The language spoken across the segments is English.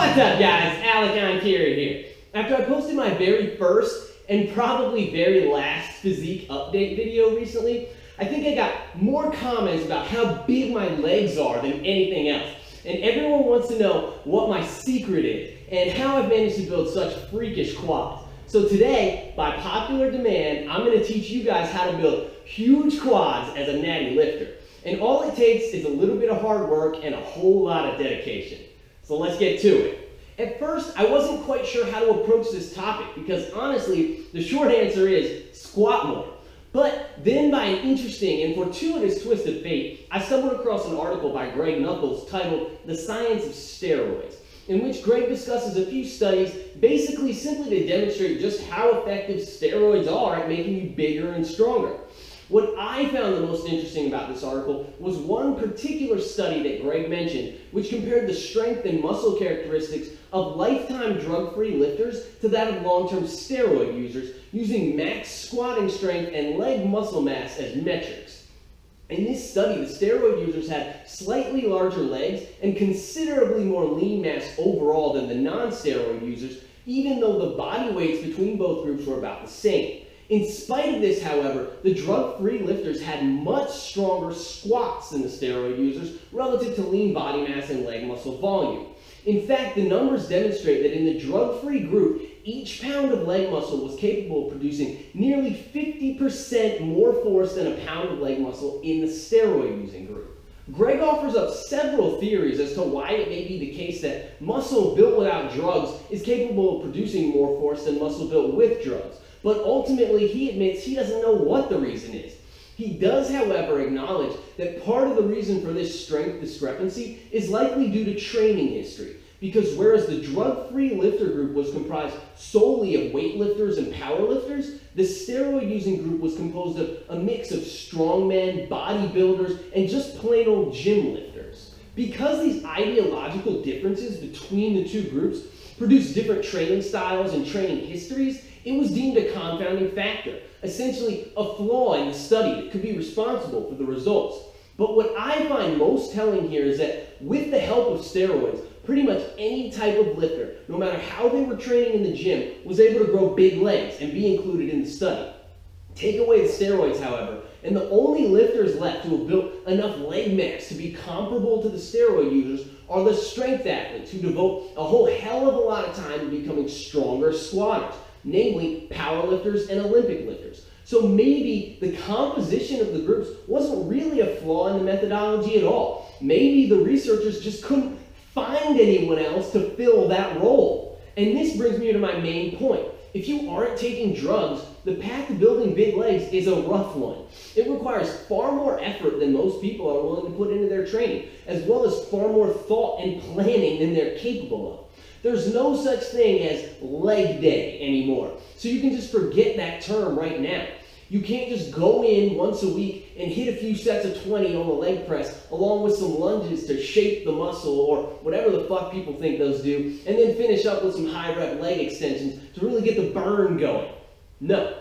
What's up, guys? Enkiri here. After I posted my very first and probably very last physique update video recently, I think I got more comments about how big my legs are than anything else. And everyone wants to know what my secret is and how I've managed to build such freakish quads. So today, by popular demand, I'm going to teach you guys how to build huge quads as a natty lifter. And all it takes is a little bit of hard work and a whole lot of dedication. So let's get to it. At first, I wasn't quite sure how to approach this topic because honestly, the short answer is squat more. But then by an interesting and fortuitous twist of fate, I stumbled across an article by Greg Nuckols titled The Science of Steroids, in which Greg discusses a few studies basically simply to demonstrate just how effective steroids are at making you bigger and stronger. What I found the most interesting about this article was one particular study that Greg mentioned, which compared the strength and muscle characteristics of lifetime drug-free lifters to that of long-term steroid users, using max squatting strength and leg muscle mass as metrics. In this study, the steroid users had slightly larger legs and considerably more lean mass overall than the non-steroid users, even though the body weights between both groups were about the same. In spite of this, however, the drug-free lifters had much stronger squats than the steroid users relative to lean body mass and leg muscle volume. In fact, the numbers demonstrate that in the drug-free group, each pound of leg muscle was capable of producing nearly 50% more force than a pound of leg muscle in the steroid-using group. Greg offers up several theories as to why it may be the case that muscle built without drugs is capable of producing more force than muscle built with drugs. But ultimately, he admits he doesn't know what the reason is. He does, however, acknowledge that part of the reason for this strength discrepancy is likely due to training history. Because whereas the drug-free lifter group was comprised solely of weightlifters and powerlifters, the steroid-using group was composed of a mix of strongmen, bodybuilders, and just plain old gym lifters. Because these ideological differences between the two groups produce different training styles and training histories, it was deemed a confounding factor, essentially a flaw in the study that could be responsible for the results. But what I find most telling here is that with the help of steroids, pretty much any type of lifter, no matter how they were training in the gym, was able to grow big legs and be included in the study. Take away the steroids, however, and the only lifters left who have built enough leg mass to be comparable to the steroid users are the strength athletes who devote a whole hell of a lot of time to becoming stronger squatters, namely powerlifters and Olympic lifters. So maybe the composition of the groups wasn't really a flaw in the methodology at all. Maybe the researchers just couldn't find anyone else to fill that role. And this brings me to my main point. If you aren't taking drugs, the path to building big legs is a rough one. It requires far more effort than most people are willing to put into their training, as well as far more thought and planning than they're capable of. There's no such thing as leg day anymore, so you can just forget that term right now. You can't just go in once a week and hit a few sets of 20 on the leg press along with some lunges to shape the muscle or whatever the fuck people think those do, and then finish up with some high rep leg extensions to really get the burn going. No.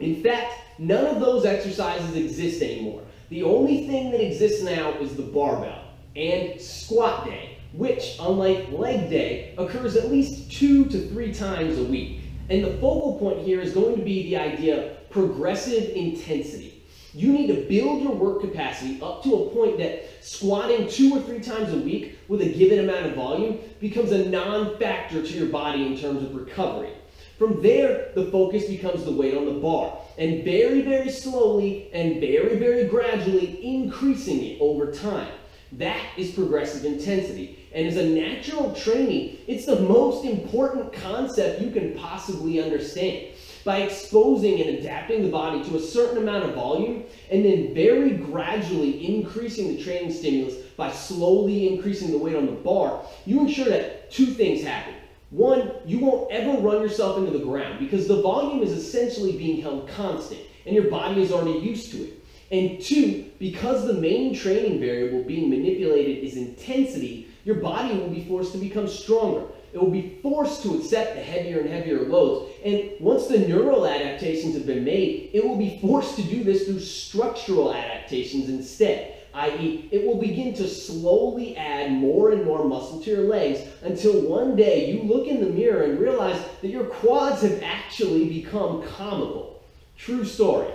In fact, none of those exercises exist anymore. The only thing that exists now is the barbell and squat day, which, unlike leg day, occurs at least 2 to 3 times a week. And the focal point here is going to be the idea of progressive intensity. You need to build your work capacity up to a point that squatting 2 or 3 times a week with a given amount of volume becomes a non-factor to your body in terms of recovery. From there, the focus becomes the weight on the bar, and very, very slowly and very, very gradually increasing it over time. That is progressive intensity. And as a natural trainee, it's the most important concept you can possibly understand. By exposing and adapting the body to a certain amount of volume, and then very gradually increasing the training stimulus by slowly increasing the weight on the bar, you ensure that 2 things happen. 1, you won't ever run yourself into the ground because the volume is essentially being held constant and your body is already used to it. And 2, because the main training variable being manipulated is intensity, your body will be forced to become stronger. It will be forced to accept the heavier and heavier loads. And once the neural adaptations have been made, it will be forced to do this through structural adaptations instead, i.e. it will begin to slowly add more and more muscle to your legs until one day you look in the mirror and realize that your quads have actually become comical. True story.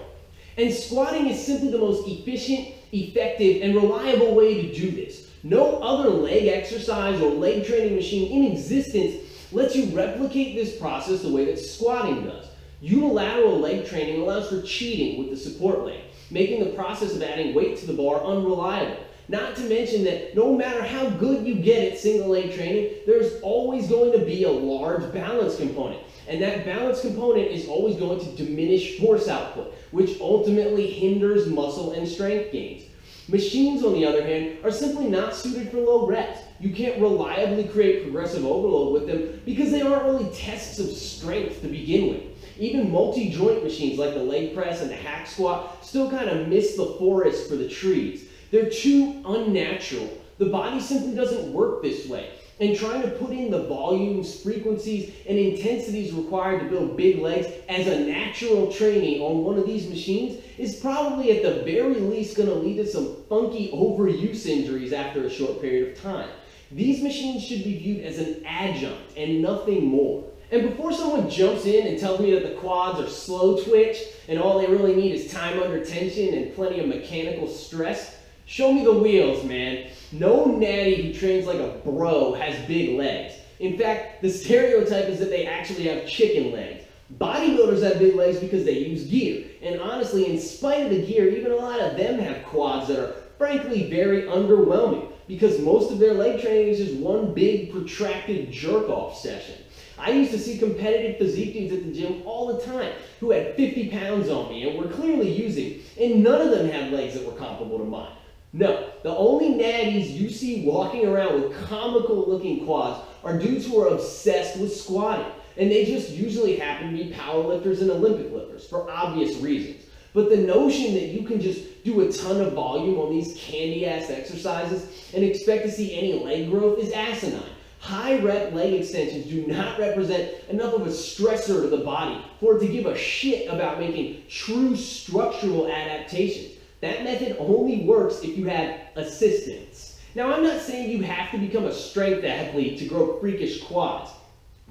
And squatting is simply the most efficient, effective, and reliable way to do this. No other leg exercise or leg training machine in existence lets you replicate this process the way that squatting does. Unilateral leg training allows for cheating with the support leg, making the process of adding weight to the bar unreliable. Not to mention that no matter how good you get at single leg training, there's always going to be a large balance component. And that balance component is always going to diminish force output, which ultimately hinders muscle and strength gains. Machines, on the other hand, are simply not suited for low reps. You can't reliably create progressive overload with them because they aren't really tests of strength to begin with. Even multi-joint machines like the leg press and the hack squat still kind of miss the forest for the trees. They're too unnatural. The body simply doesn't work this way. And trying to put in the volumes, frequencies, and intensities required to build big legs as a natural training on one of these machines is probably at the very least going to lead to some funky overuse injuries after a short period of time. These machines should be viewed as an adjunct and nothing more. And before someone jumps in and tells me that the quads are slow twitch and all they really need is time under tension and plenty of mechanical stress, show me the wheels, man. No natty who trains like a bro has big legs. In fact, the stereotype is that they actually have chicken legs. Bodybuilders have big legs because they use gear. And honestly, in spite of the gear, even a lot of them have quads that are frankly very underwhelming because most of their leg training is just one big protracted jerk-off session. I used to see competitive physique dudes at the gym all the time who had 50 pounds on me and were clearly using, and none of them had legs that were comparable to mine. No, the only natties you see walking around with comical looking quads are dudes who are obsessed with squatting, and they just usually happen to be powerlifters and Olympic lifters for obvious reasons. But the notion that you can just do a ton of volume on these candy-ass exercises and expect to see any leg growth is asinine. High rep leg extensions do not represent enough of a stressor to the body for it to give a shit about making true structural adaptations. That method only works if you have assistance. Now, I'm not saying you have to become a strength athlete to grow freakish quads.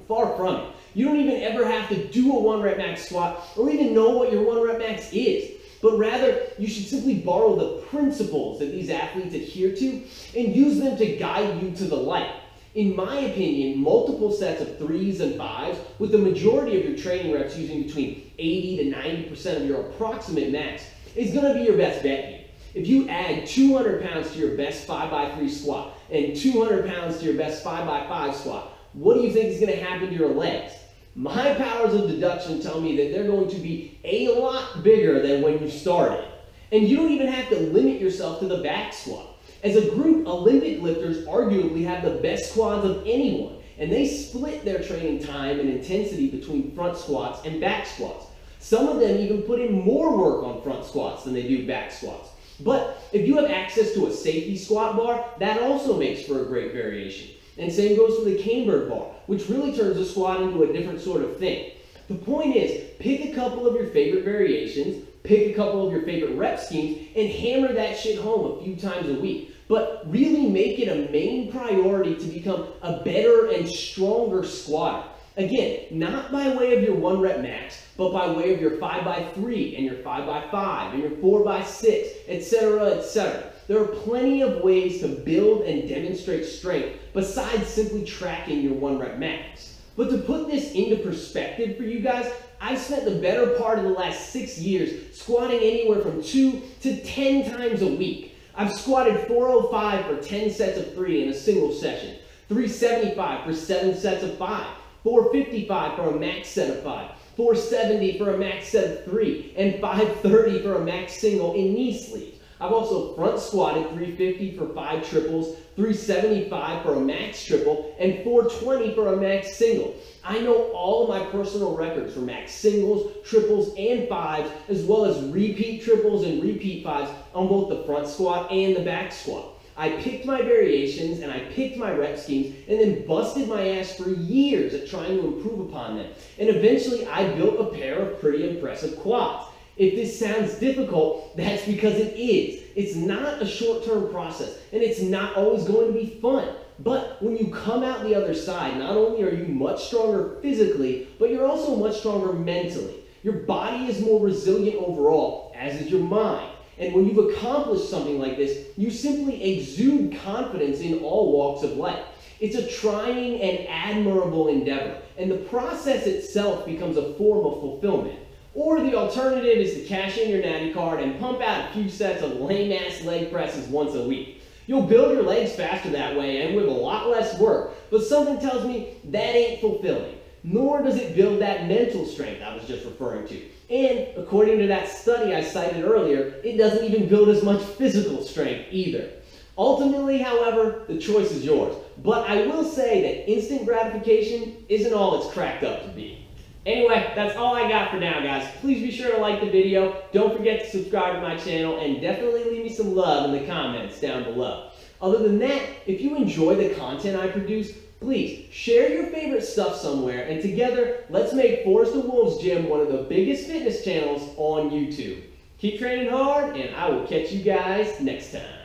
Far from it. You don't even ever have to do a 1 rep max squat or even know what your 1 rep max is. But rather, you should simply borrow the principles that these athletes adhere to and use them to guide you to the light. In my opinion, multiple sets of 3s and 5s, with the majority of your training reps using between 80 to 90% of your approximate max, is going to be your best bet here. If you add 200 pounds to your best 5x3 squat and 200 pounds to your best 5x5 squat, what do you think is going to happen to your legs? My powers of deduction tell me that they're going to be a lot bigger than when you started. And you don't even have to limit yourself to the back squat. As a group, Olympic lifters arguably have the best quads of anyone, and they split their training time and intensity between front squats and back squats. Some of them even put in more work on front squats than they do back squats. But if you have access to a safety squat bar, that also makes for a great variation. And same goes for the cambered bar, which really turns the squat into a different sort of thing. The point is, pick a couple of your favorite variations, pick a couple of your favorite rep schemes, and hammer that shit home a few times a week. But really make it a main priority to become a better and stronger squatter. Again, not by way of your 1 rep max, but by way of your 5x3 and your 5x5 and your 4x6, etc., etc. There are plenty of ways to build and demonstrate strength besides simply tracking your 1 rep max. But to put this into perspective for you guys, I've spent the better part of the last 6 years squatting anywhere from 2 to 10 times a week. I've squatted 405 for 10 sets of 3 in a single session, 375 for 7 sets of 5, 455 for a max set of 5, 470 for a max set of 3, and 530 for a max single in knee sleeves. I've also front squatted 350 for 5 triples, 375 for a max triple, and 420 for a max single. I know all of my personal records for max singles, triples, and 5s, as well as repeat triples and repeat 5s on both the front squat and the back squat. I picked my variations and I picked my rep schemes and then busted my ass for years at trying to improve upon them. And eventually I built a pair of pretty impressive quads. If this sounds difficult, that's because it is. It's not a short-term process, and it's not always going to be fun. But when you come out the other side, not only are you much stronger physically, but you're also much stronger mentally. Your body is more resilient overall, as is your mind. And when you've accomplished something like this, you simply exude confidence in all walks of life. It's a trying and admirable endeavor, and the process itself becomes a form of fulfillment. Or the alternative is to cash in your natty card and pump out a few sets of lame-ass leg presses once a week. You'll build your legs faster that way and with a lot less work, but something tells me that ain't fulfilling. Nor does it build that mental strength I was just referring to. And according to that study I cited earlier, it doesn't even build as much physical strength either. Ultimately, however, the choice is yours. But I will say that instant gratification isn't all it's cracked up to be. Anyway, that's all I got for now, guys. Please be sure to like the video, don't forget to subscribe to my channel, and definitely leave me some love in the comments down below. Other than that, if you enjoy the content I produce, please share your favorite stuff somewhere, and together, let's make Forrest the Wolves Gym one of the biggest fitness channels on YouTube. Keep training hard, and I will catch you guys next time.